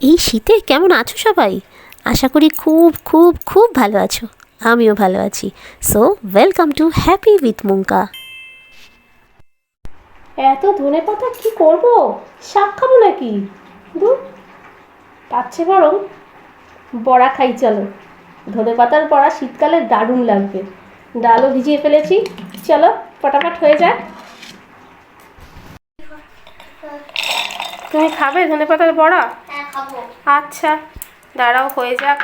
এই শীতে কেমন আছো সবাই? আশা করি খুব খুব খুব ভালো আছো। আমিও ভালো আছি। So welcome to happy with মুঙ্কা। এত ধনে পাতা কি করব? শাক খাবো নাকি? দূর, তার চেয়ে বরং বড়া খাই চলো। ধনে পাতার বড়া শীতকালে দারুণ লাগবে। ডালও ভিজিয়ে ফেলেছি, চলো ফটাফট হয়ে যাক। তুমি খাবে ধনে পাতার বড়া? হ্যাঁ খাবো। আচ্ছা, দাঁড়াও হয়ে যাক।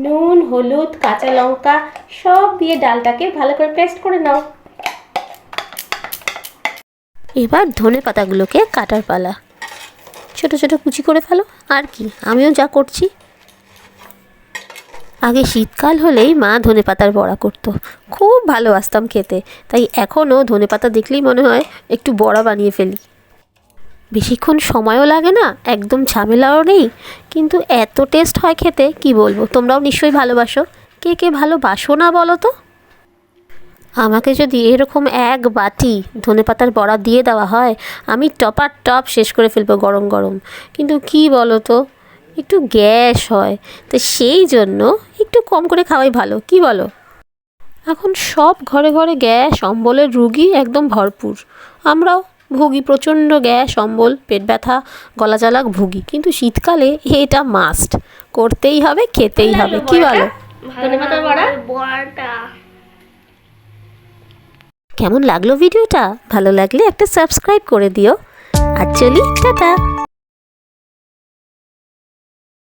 নুন, হলুদ, কাঁচা লঙ্কা সব দিয়ে ডালটাকে ভালো করে পেস্ট করে নাও। এবার ধনে পাতাগুলোকে কাটার পালা। ছোট ছোট কুচি করে ফেলো। আর কি, আমিও যা করছি। আগে শীতকাল হলেই মা ধনে পাতার বড়া করতো, খুব ভালোবাসতাম খেতে। তাই এখনও ধনে পাতা দেখলেই মনে হয় একটু বড়া বানিয়ে ফেলি। বেশিক্ষণ সময়ও লাগে না, একদম ঝামেলাও নেই, কিন্তু এত টেস্ট হয় খেতে কি বলবো। তোমরাও নিশ্চয়ই ভালোবাসো। কে কে ভালোবাসো না বলো তো? আমাকে যদি এরকম এক বাটি ধনেপাতার বড়া দিয়ে দেওয়া হয়, আমি টপার টপ শেষ করে ফেলবো গরম গরম। কিন্তু কি বলো তো, একটু গ্যাস হয়, তো সেই জন্য একটু কম করে খাওয়াই ভালো, কি বলো? এখন সব ঘরে ঘরে গ্যাস অম্বলের রুগী একদম ভরপুর। আমরাও ভুগি, প্রচণ্ড গ্যাস অম্বল, পেট ব্যথা, গলা জ্বালা ভুগি। কিন্তু শীতকালে এটা মাস্ট, করতেই হবে, খেতেই হবে, কি বলো? ধনেপাতার বড়া বড়াটা কেমন লাগলো ভিডিওটা? ভালো লাগলে একটা সাবস্ক্রাইব করে দিও। আর চলি, টাটা।